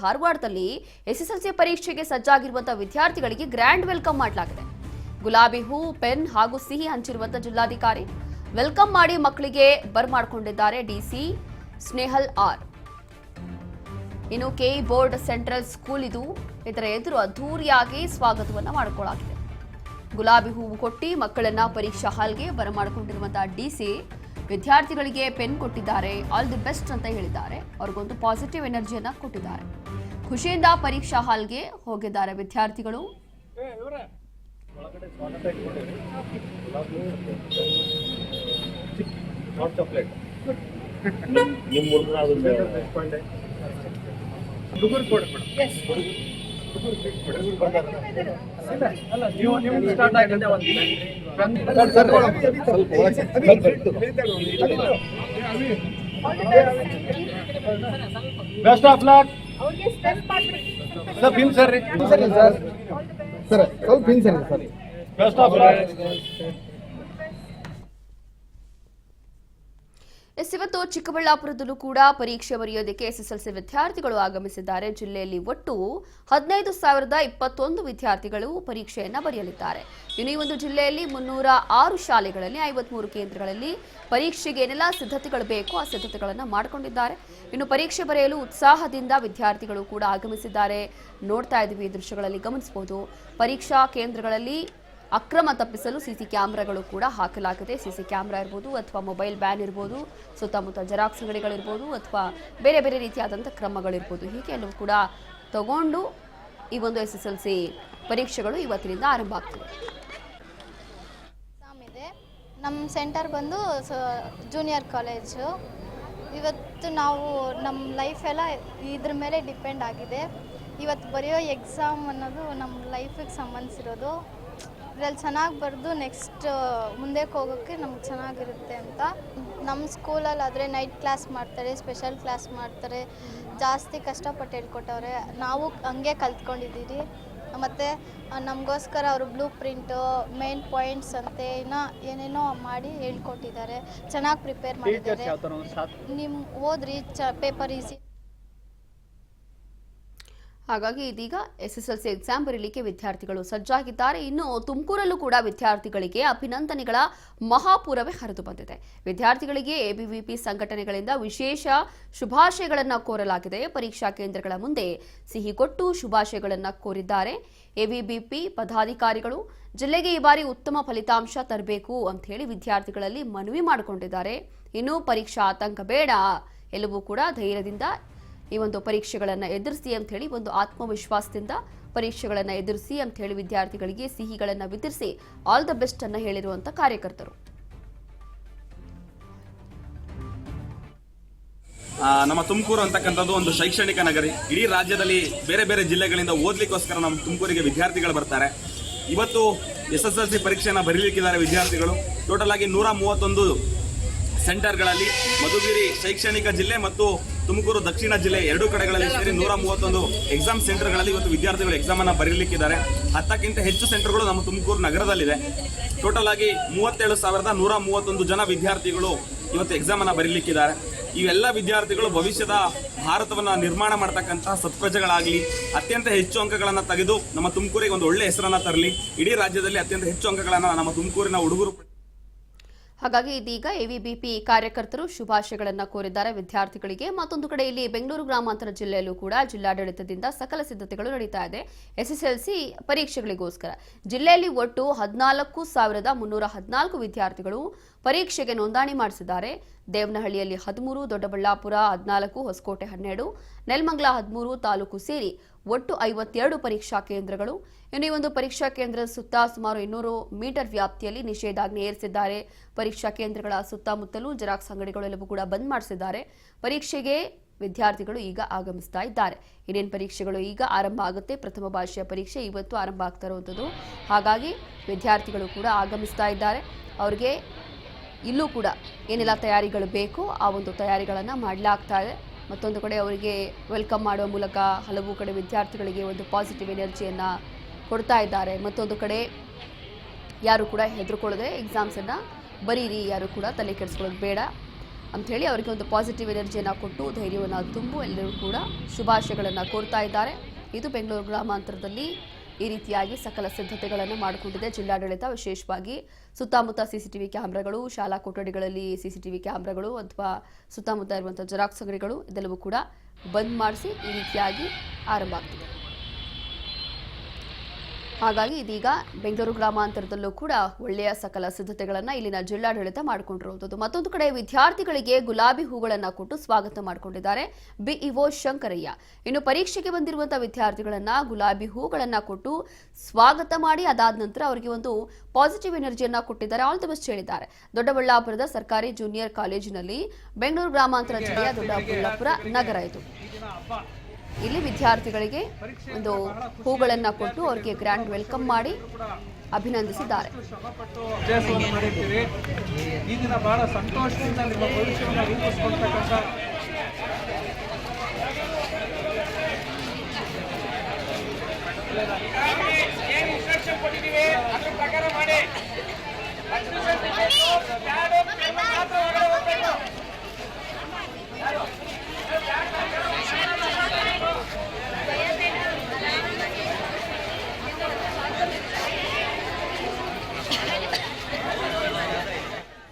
ಧಾರವಾಡದಲ್ಲಿ ಎಸ್ಎಸ್ಎಲ್ಸಿ ಪರೀಕ್ಷೆಗೆ ಸಜ್ಜಾಗಿರುವಂತಹ ವಿದ್ಯಾರ್ಥಿಗಳಿಗೆ ಗ್ರ್ಯಾಂಡ್ ವೆಲ್ಕಮ್ ಮಾಡಲಾಗಿದೆ. ಗುಲಾಬಿ ಹೂ, ಪೆನ್ ಹಾಗೂ ಸಿಹಿ ಹಂಚಿರುವಂತಹ ಜಿಲ್ಲಾಧಿಕಾರಿ ವೆಲ್ಕಮ್ ಮಾಡಿ ಮಕ್ಕಳಿಗೆ ಬರಮಾಡಿಕೊಂಡಿದ್ದಾರೆ ಡಿಸಿ ಸ್ನೇಹಲ್ ಆರ್. ಇನ್ನು ಕೆ ಬೋರ್ಡ್ ಸೆಂಟ್ರಲ್ ಸ್ಕೂಲ್ ಇದು. ಇದರ ಎದುರು ಅದ್ದೂರಿಯಾಗಿ ಸ್ವಾಗತವನ್ನ ಮಾಡಿಕೊಳ್ಳಲಾಗಿದೆ. ಗುಲಾಬಿ ಹೂವು ಕೊಟ್ಟಿ ಮಕ್ಕಳನ್ನ ಪರೀಕ್ಷಾ ಹಾಲ್ಗೆ ಬರಮಾಡಿಕೊಂಡಿರುವಂತಹ ಡಿಸಿ ವಿದ್ಯಾರ್ಥಿಗಳಿಗೆ ಪೆನ್ ಕೊಟ್ಟಿದ್ದಾರೆ. ಆಲ್ ದಿ ಬೆಸ್ಟ್ ಅಂತ ಹೇಳಿದ್ದಾರೆ. ಅವ್ರಿಗೊಂದು ಪಾಸಿಟಿವ್ ಎನರ್ಜಿಯನ್ನ ಕೊಟ್ಟಿದ್ದಾರೆ. ಖುಷಿಯಿಂದ ಪರೀಕ್ಷಾ ಹಾಲ್ಗೆ ಹೋಗಿದ್ದಾರೆ ವಿದ್ಯಾರ್ಥಿಗಳು. Best of luck sir. ಪಿನ್ ಸರ್ ಸರ್ ಸ್ವಲ್ಪ ಪಿನ್ sir sir. Best of luck. ಇವತ್ತು ಚಿಕ್ಕಬಳ್ಳಾಪುರದಲ್ಲೂ ಕೂಡ ಪರೀಕ್ಷೆ ಬರೆಯೋದಕ್ಕೆ ಎಸ್ಎಸ್ಎಲ್ಸಿ ವಿದ್ಯಾರ್ಥಿಗಳು ಆಗಮಿಸಿದ್ದಾರೆ. ಜಿಲ್ಲೆಯಲ್ಲಿ ಒಟ್ಟು 15,021 ವಿದ್ಯಾರ್ಥಿಗಳು ಪರೀಕ್ಷೆಯನ್ನ ಬರೆಯಲಿದ್ದಾರೆ. ಇನ್ನು ಈ ಒಂದು ಜಿಲ್ಲೆಯಲ್ಲಿ 306 ಶಾಲೆಗಳಲ್ಲಿ 53 ಕೇಂದ್ರಗಳಲ್ಲಿ ಪರೀಕ್ಷೆಗೆ ಏನೆಲ್ಲ ಸಿದ್ಧತೆಗಳು ಬೇಕೋ ಆ ಸಿದ್ಧತೆಗಳನ್ನು ಮಾಡಿಕೊಂಡಿದ್ದಾರೆ. ಇನ್ನು ಪರೀಕ್ಷೆ ಬರೆಯಲು ಉತ್ಸಾಹದಿಂದ ವಿದ್ಯಾರ್ಥಿಗಳು ಕೂಡ ಆಗಮಿಸಿದ್ದಾರೆ. ನೋಡ್ತಾ ಇದ್ದೀವಿ, ಈ ದೃಶ್ಯಗಳಲ್ಲಿ ಗಮನಿಸಬಹುದು. ಪರೀಕ್ಷಾ ಕೇಂದ್ರಗಳಲ್ಲಿ ಅಕ್ರಮ ತಪ್ಪಿಸಲು ಸಿಸಿ ಕ್ಯಾಮೆರಾಗಳು ಕೂಡ ಹಾಕಲಾಗಿದೆ. ಸಿಸಿ ಕ್ಯಾಮೆರಾ ಇರ್ಬೋದು ಅಥವಾ ಮೊಬೈಲ್ ಬ್ಯಾನ್ ಇರ್ಬೋದು, ಸುತ್ತಮುತ್ತ ಜೆರಾಕ್ಸ್ ಅಂಗಡಿಗಳಿರ್ಬೋದು ಅಥವಾ ಬೇರೆ ಬೇರೆ ರೀತಿಯಾದಂಥ ಕ್ರಮಗಳಿರ್ಬೋದು, ಹೀಗೆ ಎಲ್ಲವೂ ಕೂಡ ತಗೊಂಡು ಈ ಒಂದು ಎಸ್ಎಸ್ಎಲ್ಸಿ ಪರೀಕ್ಷೆಗಳು ಇವತ್ತಿನಿಂದ ಆರಂಭ ಆಗ್ತವೆ. ನಮ್ಮ ಸೆಂಟರ್ ಬಂದು ಜೂನಿಯರ್ ಕಾಲೇಜು. ಇವತ್ತು ನಾವು ನಮ್ಮ ಲೈಫ್ ಎಲ್ಲ ಇದ್ರ ಮೇಲೆ ಡಿಪೆಂಡ್ ಆಗಿದೆ. ಇವತ್ತು ಬರೆಯೋ ಎಕ್ಸಾಮ್ ಅನ್ನೋದು ನಮ್ಮ ಲೈಫಿಗೆ ಸಂಬಂಧಿಸಿರೋದು. ಇದರಲ್ಲಿ ಚೆನ್ನಾಗಿ ಬರೆದು ನೆಕ್ಸ್ಟ್ ಮುಂದಕ್ಕೆ ಹೋಗೋಕ್ಕೆ ನಮ್ಗೆ ಚೆನ್ನಾಗಿರುತ್ತೆ ಅಂತ. ನಮ್ಮ ಸ್ಕೂಲಲ್ಲಾದರೆ ನೈಟ್ ಕ್ಲಾಸ್ ಮಾಡ್ತಾರೆ, ಸ್ಪೆಷಲ್ ಕ್ಲಾಸ್ ಮಾಡ್ತಾರೆ, ಜಾಸ್ತಿ ಕಷ್ಟಪಟ್ಟು ಹೇಳ್ಕೊಟ್ಟವ್ರೆ. ನಾವು ಹಂಗೆ ಕಲ್ತ್ಕೊಂಡಿದ್ದೀರಿ. ಮತ್ತು ನಮಗೋಸ್ಕರ ಅವರು ಬ್ಲೂ ಪ್ರಿಂಟು, ಮೇನ್ ಪಾಯಿಂಟ್ಸ್ ಅಂತೆ ಇನ್ನೂ ಏನೇನೋ ಮಾಡಿ ಹೇಳ್ಕೊಟ್ಟಿದ್ದಾರೆ. ಚೆನ್ನಾಗಿ ಪ್ರಿಪೇರ್ ಮಾಡಿದ್ದಾರೆ. ನಿಮ್ಮ ಓದ್ರಿ, ಪೇಪರ್ ಈಸಿ. ಹಾಗಾಗಿ ಇದೀಗ ಎಸ್ಎಸ್ಎಲ್ಸಿ ಎಕ್ಸಾಮ್ ಬರೀಲಿಕ್ಕೆ ವಿದ್ಯಾರ್ಥಿಗಳು ಸಜ್ಜಾಗಿದ್ದಾರೆ. ಇನ್ನು ತುಮಕೂರಲ್ಲೂ ಕೂಡ ವಿದ್ಯಾರ್ಥಿಗಳಿಗೆ ಅಭಿನಂದನೆಗಳ ಮಹಾಪೂರವೇ ಹರಿದು ಬಂದಿದೆ. ವಿದ್ಯಾರ್ಥಿಗಳಿಗೆ ಎಬಿವಿಪಿ ಸಂಘಟನೆಗಳಿಂದ ವಿಶೇಷ ಶುಭಾಶಯಗಳನ್ನು ಕೋರಲಾಗಿದೆ. ಪರೀಕ್ಷಾ ಕೇಂದ್ರಗಳ ಮುಂದೆ ಸಿಹಿ ಕೊಟ್ಟು ಶುಭಾಶಯಗಳನ್ನು ಕೋರಿದ್ದಾರೆ. ಎಬಿವಿಪಿ ಪದಾಧಿಕಾರಿಗಳು ಜಿಲ್ಲೆಗೆ ಈ ಬಾರಿ ಉತ್ತಮ ಫಲಿತಾಂಶ ತರಬೇಕು ಅಂತ ಹೇಳಿ ವಿದ್ಯಾರ್ಥಿಗಳಲ್ಲಿ ಮನವಿ ಮಾಡಿಕೊಂಡಿದ್ದಾರೆ. ಇನ್ನು ಪರೀಕ್ಷಾ ಆತಂಕ ಬೇಡ, ಎಲ್ಲವೂ ಕೂಡ ಧೈರ್ಯದಿಂದ ಈ ಒಂದು ಪರೀಕ್ಷೆಗಳನ್ನು ಎದುರಿಸಿ ಅಂತ ಹೇಳಿ ಒಂದು ಆತ್ಮವಿಶ್ವಾಸದಿಂದ ಪರೀಕ್ಷೆಗಳನ್ನು ಎದುರಿಸಿ ಅಂತ ಹೇಳಿ ವಿದ್ಯಾರ್ಥಿಗಳಿಗೆ ಸಿಹಿಗಳನ್ನು ವಿತರಿಸಿ ಆಲ್ ದ ಬೆಸ್ಟ್ ಅನ್ನು ಹೇಳಿರುವಂತ ಕಾರ್ಯಕರ್ತರು. ನಮ್ಮ ತುಮಕೂರು ಅಂತಕ್ಕಂಥದ್ದು ಒಂದು ಶೈಕ್ಷಣಿಕ ನಗರಿ. ಇಡೀ ರಾಜ್ಯದಲ್ಲಿ ಬೇರೆ ಬೇರೆ ಜಿಲ್ಲೆಗಳಿಂದ ಓದ್ಲಿಕ್ಕೋಸ್ಕರ ನಮ್ಮ ತುಮಕೂರಿಗೆ ವಿದ್ಯಾರ್ಥಿಗಳು ಬರ್ತಾರೆ. ಇವತ್ತು ಎಸ್ಎಸ್ಎಲ್ಸಿ ಪರೀಕ್ಷೆಯನ್ನು ಬರೀಲಿಕ್ಕಿದ್ದಾರೆ ವಿದ್ಯಾರ್ಥಿಗಳು. ಟೋಟಲ್ ಆಗಿ 131 ಸೆಂಟರ್ಗಳಲ್ಲಿ ಮಧುಗಿರಿ ಶೈಕ್ಷಣಿಕ ಜಿಲ್ಲೆ ಮತ್ತು ತುಮಕೂರು ದಕ್ಷಿಣ ಜಿಲ್ಲೆ ಎರಡೂ ಕಡೆಗಳಲ್ಲಿ ಸೇರಿ 131 ಎಕ್ಸಾಮ್ ಸೆಂಟರ್ಗಳಲ್ಲಿ ಇವತ್ತು ವಿದ್ಯಾರ್ಥಿಗಳು ಎಕ್ಸಾಮ್ ಅನ್ನು ಬರೀಲಿಕ್ಕಿದ್ದಾರೆ. 10ಕ್ಕಿಂತ ಹೆಚ್ಚು ಸೆಂಟರ್ಗಳು ನಮ್ಮ ತುಮಕೂರು ನಗರದಲ್ಲಿದೆ. ಟೋಟಲ್ ಆಗಿ 37,131 ಜನ ವಿದ್ಯಾರ್ಥಿಗಳು ಇವತ್ತು ಎಕ್ಸಾಮ್ ಅನ್ನು ಬರೀಲಿಕ್ಕಿದ್ದಾರೆ. ಇವೆಲ್ಲ ವಿದ್ಯಾರ್ಥಿಗಳು ಭವಿಷ್ಯದ ಭಾರತವನ್ನು ನಿರ್ಮಾಣ ಮಾಡ್ತಕ್ಕಂತಹ ಸತ್ಪ್ರಜೆಗಳಾಗಲಿ, ಅತ್ಯಂತ ಹೆಚ್ಚು ಅಂಕಗಳನ್ನು ತೆಗೆದು ನಮ್ಮ ತುಮಕೂರಿಗೆ ಒಂದು ಒಳ್ಳೆ ಹೆಸರನ್ನು ತರಲಿ. ಇಡೀ ರಾಜ್ಯದಲ್ಲಿ ಅತ್ಯಂತ ಹೆಚ್ಚು ಅಂಕಗಳನ್ನು ನಮ್ಮ ತುಮಕೂರಿನ ಹುಡುಗರು. ಹಾಗಾಗಿ ಇದೀಗ ಎವಿಬಿಪಿ ಕಾರ್ಯಕರ್ತರು ಶುಭಾಶಯಗಳನ್ನು ಕೋರಿದ್ದಾರೆ ವಿದ್ಯಾರ್ಥಿಗಳಿಗೆ. ಮತ್ತೊಂದು ಕಡೆ ಇಲ್ಲಿ ಬೆಂಗಳೂರು ಗ್ರಾಮಾಂತರ ಜಿಲ್ಲೆಯಲ್ಲೂ ಕೂಡ ಜಿಲ್ಲಾಡಳಿತದಿಂದ ಸಕಲ ಸಿದ್ಧತೆಗಳು ನಡೀತಾ ಇದೆ ಎಸ್ಎಸ್ಎಲ್ಸಿ ಪರೀಕ್ಷೆಗಳಿಗೋಸ್ಕರ. ಜಿಲ್ಲೆಯಲ್ಲಿ ಒಟ್ಟು 14,314 ವಿದ್ಯಾರ್ಥಿಗಳು ಪರೀಕ್ಷೆಗೆ ನೋಂದಣಿ ಮಾಡಿಸಿದ್ದಾರೆ. ದೇವನಹಳ್ಳಿಯಲ್ಲಿ 13, ದೊಡ್ಡಬಳ್ಳಾಪುರ 14, ಹೊಸಕೋಟೆ 12, ನೆಲಮಂಗಲ 13 ತಾಲೂಕು ಸೇರಿ ಒಟ್ಟು 52 ಪರೀಕ್ಷಾ ಕೇಂದ್ರಗಳು. ಇನ್ನು ಈ ಒಂದು ಪರೀಕ್ಷಾ ಕೇಂದ್ರದ ಸುತ್ತ ಸುಮಾರು 200 ಮೀಟರ್ ವ್ಯಾಪ್ತಿಯಲ್ಲಿ ನಿಷೇಧಾಜ್ಞೆ ಏರಿಸಿದ್ದಾರೆ. ಪರೀಕ್ಷಾ ಕೇಂದ್ರಗಳ ಸುತ್ತಮುತ್ತಲೂ ಜೆರಾಕ್ಸ್ ಅಂಗಡಿಗಳೆಲ್ಲವೂ ಕೂಡ ಬಂದ್ ಮಾಡಿಸಿದ್ದಾರೆ. ಪರೀಕ್ಷೆಗೆ ವಿದ್ಯಾರ್ಥಿಗಳು ಈಗ ಆಗಮಿಸ್ತಾ ಇದ್ದಾರೆ. ಇನ್ನೇನು ಪರೀಕ್ಷೆಗಳು ಈಗ ಆರಂಭ ಆಗುತ್ತೆ. ಪ್ರಥಮ ಭಾಷೆಯ ಪರೀಕ್ಷೆ ಇವತ್ತು ಆರಂಭ ಆಗ್ತಾ ಇರುವಂಥದ್ದು. ಹಾಗಾಗಿ ವಿದ್ಯಾರ್ಥಿಗಳು ಕೂಡ ಆಗಮಿಸ್ತಾ ಇದ್ದಾರೆ. ಅವ್ರಿಗೆ ಇಲ್ಲೂ ಕೂಡ ಏನೆಲ್ಲ ತಯಾರಿಗಳು ಬೇಕೋ ಆ ಒಂದು ತಯಾರಿಗಳನ್ನು ಮಾಡಲಾಗ್ತಾ ಇದೆ. ಮತ್ತೊಂದು ಕಡೆ ಅವರಿಗೆ ವೆಲ್ಕಮ್ ಮಾಡುವ ಮೂಲಕ ಹಲವು ಕಡೆ ವಿದ್ಯಾರ್ಥಿಗಳಿಗೆ ಒಂದು ಪಾಸಿಟಿವ್ ಎನರ್ಜಿಯನ್ನು ಕೊಡ್ತಾ ಇದ್ದಾರೆ. ಮತ್ತೊಂದು ಕಡೆ ಯಾರು ಕೂಡ ಹೆದರ್ಕೊಳ್ಳದೆ ಎಕ್ಸಾಮ್ಸನ್ನು ಬರೀರಿ, ಯಾರು ಕೂಡ ತಲೆ ಕೆಡಿಸ್ಕೊಳ್ಳೋದು ಬೇಡ, ಅಂಥೇಳಿ ಅವರಿಗೆ ಒಂದು ಪಾಸಿಟಿವ್ ಎನರ್ಜಿಯನ್ನು ಕೊಟ್ಟು ಧೈರ್ಯವನ್ನು ತುಂಬು ಎಲ್ಲರೂ ಕೂಡ ಶುಭಾಶಯಗಳನ್ನು ಕೋರ್ತಾ ಇದ್ದಾರೆ. ಇದು ಬೆಂಗಳೂರು ಗ್ರಾಮಾಂತರದಲ್ಲಿ ಈ ರೀತಿಯಾಗಿ ಸಕಲ ಸಿದ್ಧತೆಗಳನ್ನು ಮಾಡಿಕೊಂಡಿದೆ ಜಿಲ್ಲಾಡಳಿತ. ವಿಶೇಷವಾಗಿ ಸುತ್ತಮುತ್ತ ಸಿಸಿಟಿವಿ ಕ್ಯಾಮ್ರಾಗಳು, ಶಾಲಾ ಕೊಠಡಿಗಳಲ್ಲಿ ಸಿಸಿಟಿವಿ ಕ್ಯಾಮ್ರಾಗಳು ಅಥವಾ ಸುತ್ತಮುತ್ತ ಇರುವಂಥ ಜೆರಾಕ್ಸ್ ಅಂಗಡಿಗಳು ಇದೆಲ್ಲವೂ ಕೂಡ ಬಂದ್ ಮಾಡಿಸಿ ಈ ರೀತಿಯಾಗಿ ಆರಂಭ ಆಗ್ತಿದೆ. ಹಾಗಾಗಿ ಇದೀಗ ಬೆಂಗಳೂರು ಗ್ರಾಮಾಂತರದಲ್ಲೂ ಕೂಡ ಒಳ್ಳೆಯ ಸಕಲ ಸಿದ್ಧತೆಗಳನ್ನು ಇಲ್ಲಿನ ಜಿಲ್ಲಾಡಳಿತ ಮಾಡಿಕೊಂಡಿರುವಂಥದ್ದು. ಮತ್ತೊಂದು ಕಡೆ ವಿದ್ಯಾರ್ಥಿಗಳಿಗೆ ಗುಲಾಬಿ ಹೂಗಳನ್ನು ಕೊಟ್ಟು ಸ್ವಾಗತ ಮಾಡಿಕೊಂಡಿದ್ದಾರೆ ಬಿಇಒ ಶಂಕರಯ್ಯ. ಇನ್ನು ಪರೀಕ್ಷೆಗೆ ಬಂದಿರುವಂತಹ ವಿದ್ಯಾರ್ಥಿಗಳನ್ನ ಗುಲಾಬಿ ಹೂಗಳನ್ನು ಕೊಟ್ಟು ಸ್ವಾಗತ ಮಾಡಿ ಅದಾದ ನಂತರ ಅವರಿಗೆ ಒಂದು ಪಾಸಿಟಿವ್ ಎನರ್ಜಿಯನ್ನ ಕೊಟ್ಟಿದ್ದಾರೆ. ಆಲ್ ದಿ ಬೆಸ್ಟ್ ಹೇಳಿದ್ದಾರೆ. ದೊಡ್ಡಬಳ್ಳಾಪುರದ ಸರ್ಕಾರಿ ಜೂನಿಯರ್ ಕಾಲೇಜಿನಲ್ಲಿ ಬೆಂಗಳೂರು ಗ್ರಾಮಾಂತರ ಜಿಲ್ಲೆಯ ದೊಡ್ಡಬಳ್ಳಾಪುರ ನಗರ ಇದು. ಇಲ್ಲಿ ವಿದ್ಯಾರ್ಥಿಗಳಿಗೆ ಒಂದು ಹೂಗಳನ್ನು ಕೊಟ್ಟು ಅವರಿಗೆ ಗ್ರ್ಯಾಂಡ್ ವೆಲ್ಕಮ್ ಮಾಡಿ ಅಭಿನಂದಿಸಿದ್ದಾರೆ. ಅಭ್ಯಾಸವನ್ನು ಮಾಡಿರ್ತೀವಿ. ಈ ದಿನ ಬಹಳ ಸಂತೋಷದಿಂದ ನಿಮ್ಮ ಭವಿಷ್ಯವನ್ನು ರೂಪಿಸ್ಕೊಳ್ತಕ್ಕಂಥ ಏನು ಇನ್ಸ್ಟ್ರಕ್ಷನ್ ಕೊಟ್ಟಿದ್ದೀವಿ ಅದ್ರ ಪ್ರಕಾರ